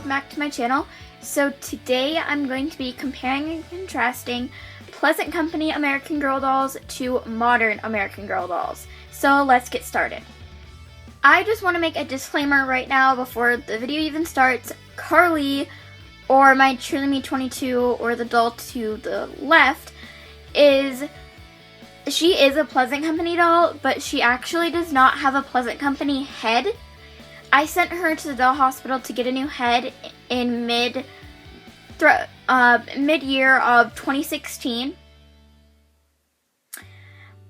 welcome back to my channel. So today I'm going to be comparing and contrasting Pleasant Company American Girl dolls to modern American Girl dolls. So let's get started. I just want to make a disclaimer right now before the video even starts. Carly, or my Truly Me 22, or the doll to the left, she is a Pleasant Company doll, but she actually does not have a Pleasant Company head. I sent her to the doll hospital to get a new head in mid-year of 2016.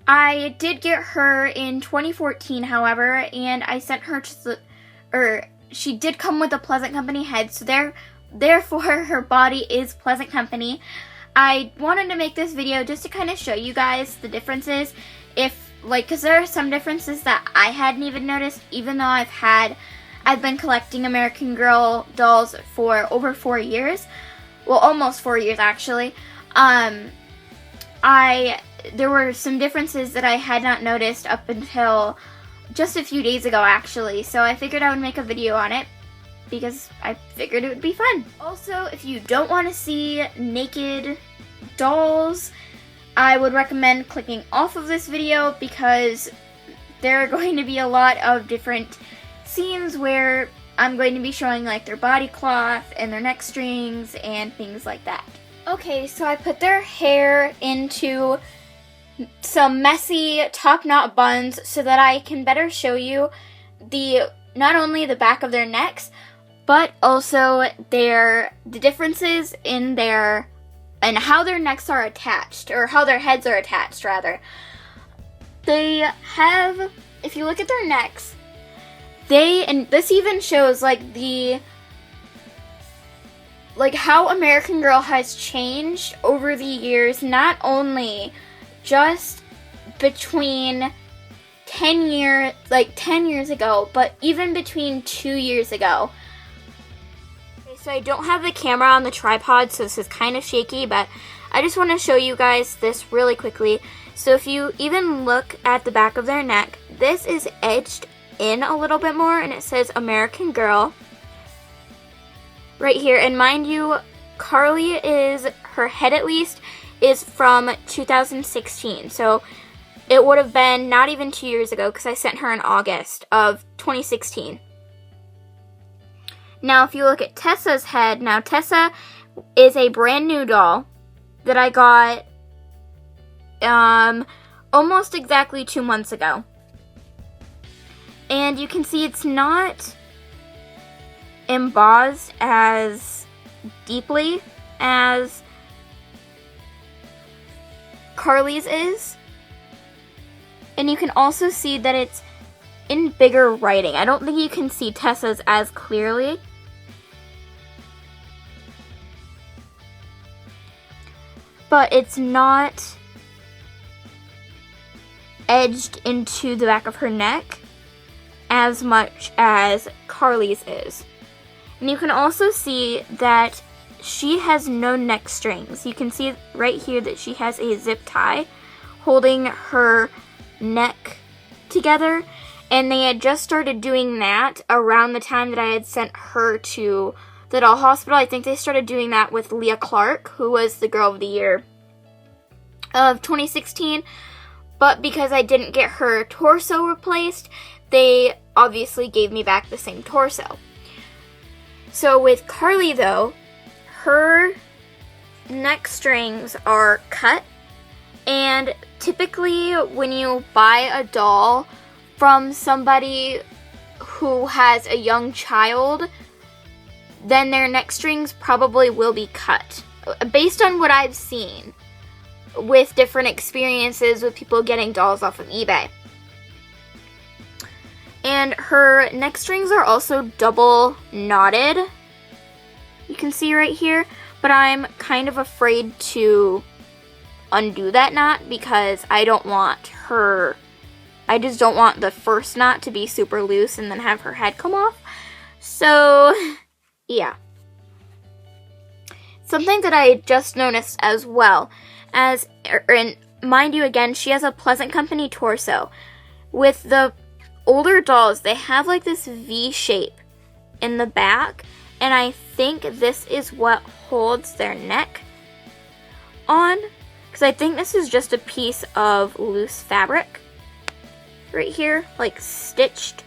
I did get her in 2014, however, and I sent her to she did come with a Pleasant Company head, so therefore her body is Pleasant Company. I wanted to make this video just to kind of show you guys the differences, because there are some differences that I hadn't even noticed, even though I've been collecting American Girl dolls for over 4 years. Well, almost 4 years actually. There were some differences that I had not noticed up until just a few days ago actually, so I figured I would make a video on it because I figured it would be fun. Also, if you don't want to see naked dolls, I would recommend clicking off of this video because there are going to be a lot of different scenes where I'm going to be showing like their body cloth and their neck strings and things like that. Okay, so I put their hair into some messy top knot buns so that I can better show you not only the back of their necks, but also the differences in and how their necks are attached, or how their heads are attached rather. They have, if you look at their necks, and this even shows how American Girl has changed over the years, not only just between 10 years ago, but even between 2 years ago. Okay, so I don't have the camera on the tripod, so this is kind of shaky, but I just want to show you guys this really quickly. So if you even look at the back of their neck, this is edged in a little bit more, and it says American Girl right here. And mind you, Carly her head at least is from 2016, so it would have been not even 2 years ago because I sent her in August of 2016. Now if you look at Tessa's head, now Tessa is a brand new doll that I got almost exactly 2 months ago. And you can see it's not embossed as deeply as Carly's is. And you can also see that it's in bigger writing. I don't think you can see Tessa's as clearly. But it's not edged into the back of her neck as much as Carly's is. And you can also see that she has no neck strings. You can see right here that she has a zip tie holding her neck together, and they had just started doing that around the time that I had sent her to the doll hospital. I think they started doing that with Leah Clark, who was the Girl of the Year of 2016, but because I didn't get her torso replaced, they obviously gave me back the same torso. So with Carly though, her neck strings are cut, and typically when you buy a doll from somebody who has a young child, then their neck strings probably will be cut. Based on what I've seen with different experiences with people getting dolls off of eBay. And her neck strings are also double knotted. You can see right here, but I'm kind of afraid to undo that knot because I just don't want the first knot to be super loose and then have her head come off. So, yeah. Something that I just noticed as well, and mind you again, she has a Pleasant Company torso. With the older dolls, they have like this V shape in the back, and I think this is what holds their neck on, because I think this is just a piece of loose fabric right here, like stitched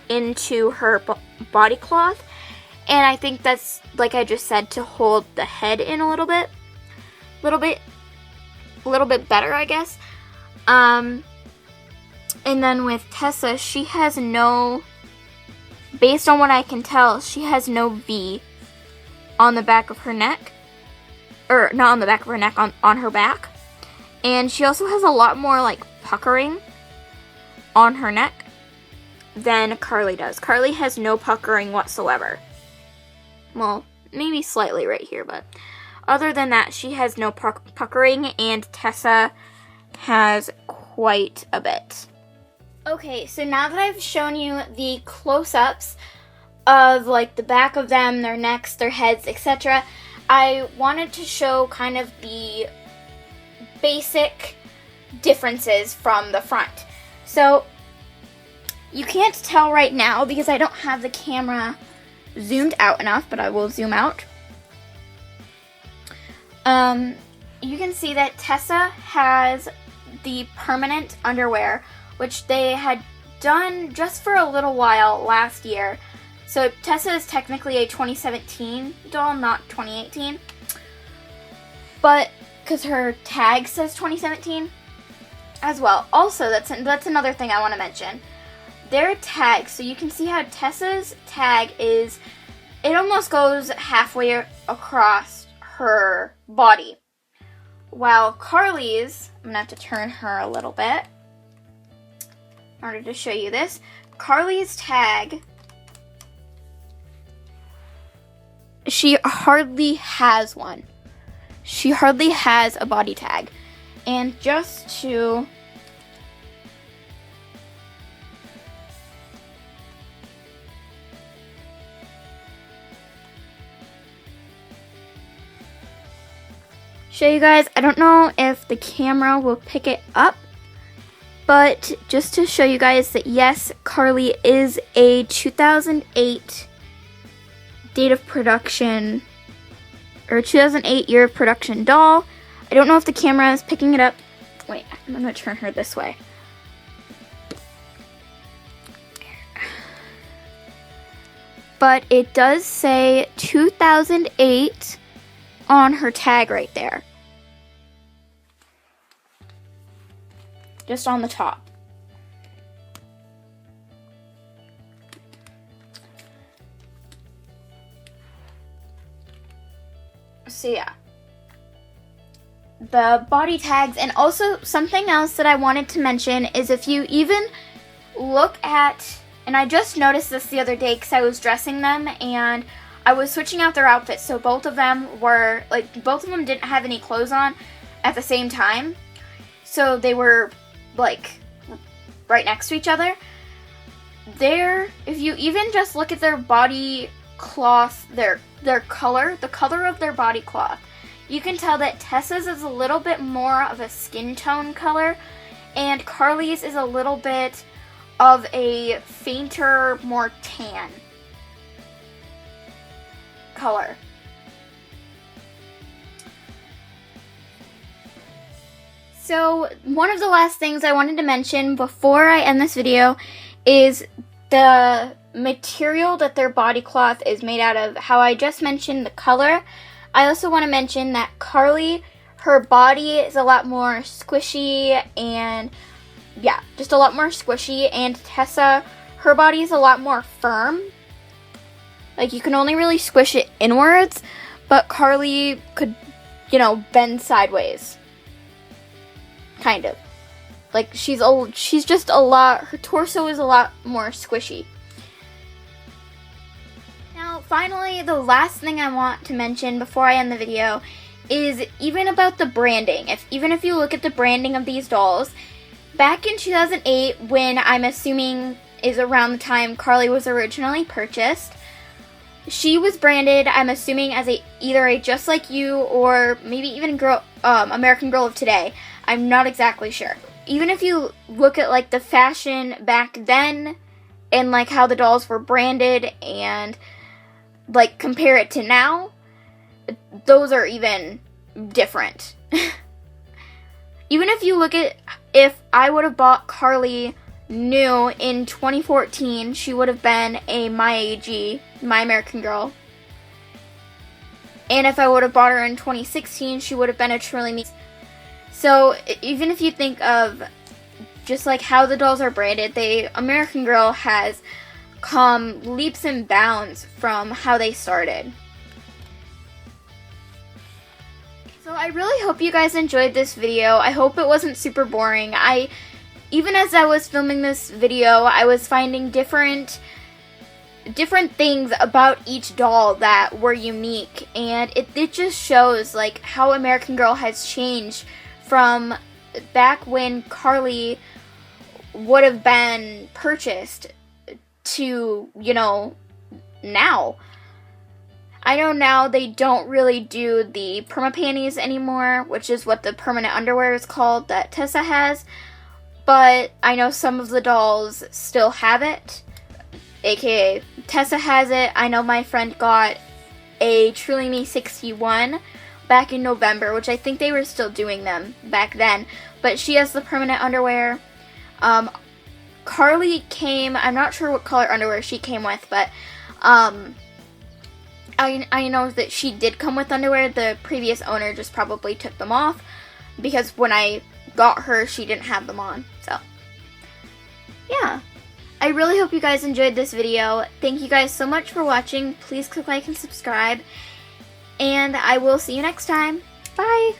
into her body cloth, and I think that's, like I just said, to hold the head in a little bit better, I guess. And then with Tessa, she has no, based on what I can tell, she has no V on the back of her neck. Or, not on the back of her neck, on her back. And she also has a lot more, like, puckering on her neck than Carly does. Carly has no puckering whatsoever. Well, maybe slightly right here, but other than that, she has no puckering, and Tessa has quite a bit. Okay, so now that I've shown you the close-ups of, like, the back of them, their necks, their heads, etc., I wanted to show kind of the basic differences from the front. So, you can't tell right now because I don't have the camera zoomed out enough, but I will zoom out. You can see that Tessa has the permanent underwear, which they had done just for a little while last year. So Tessa is technically a 2017 doll, not 2018. But, because her tag says 2017 as well. Also, that's another thing I want to mention. Their tag, so you can see how Tessa's tag is, it almost goes halfway across her body. While Carly's, I'm going to have to turn her a little bit in order to show you this. Carly's tag, she hardly has one. She hardly has a body tag. And just to show you guys, I don't know if the camera will pick it up, but just to show you guys that yes, Carly is a 2008 date of production, or 2008 year of production doll. I don't know if the camera is picking it up. Wait, I'm gonna turn her this way. But it does say 2008 on her tag right there. Just on the top. So yeah. The body tags, and also something else that I wanted to mention is if you even look at, and I just noticed this the other day because I was dressing them and I was switching out their outfits, so both of them didn't have any clothes on at the same time. So they were, like, right next to each other. If you even just look at their body cloth, their color, the color of their body cloth, you can tell that Tessa's is a little bit more of a skin tone color, and Carly's is a little bit of a fainter, more tan color. So one of the last things I wanted to mention before I end this video is the material that their body cloth is made out of. How I just mentioned the color, I also want to mention that Carly, her body is a lot more squishy, and yeah, just a lot more squishy, and Tessa, her body is a lot more firm. Like, you can only really squish it inwards, but Carly could, bend sideways. Kind of. Like, she's just a lot, her torso is a lot more squishy. Now, finally, the last thing I want to mention before I end the video is even about the branding. Even if you look at the branding of these dolls, back in 2008, when I'm assuming is around the time Carly was originally purchased, she was branded, I'm assuming, as either a Just Like You or maybe even American Girl of Today. I'm not exactly sure. Even if you look at, like, the fashion back then and, like, how the dolls were branded and like, compare it to now, those are even different. Even if you look at, if I would have bought Carly new in 2014, she would have been a My AG, My American Girl. And if I would have bought her in 2016, she would have been a Truly Me. So even if you think of just like how the dolls are branded, American Girl has come leaps and bounds from how they started. So I really hope you guys enjoyed this video. I hope it wasn't super boring. Even as I was filming this video, I was finding different things about each doll that were unique, and it just shows like how American Girl has changed from back when Carly would have been purchased to, you know, now. I know now they don't really do the perma panties anymore, which is what the permanent underwear is called that Tessa has, but I know some of the dolls still have it, aka Tessa has it. I know my friend got a Truly Me 61 back in November, which I think they were still doing them back then, but she has the permanent underwear. Carly came, I'm not sure what color underwear she came with, but I know that she did come with underwear. The previous owner just probably took them off because when I got her, she didn't have them on. So, yeah. I really hope you guys enjoyed this video. Thank you guys so much for watching. Please click like and subscribe. And I will see you next time. Bye!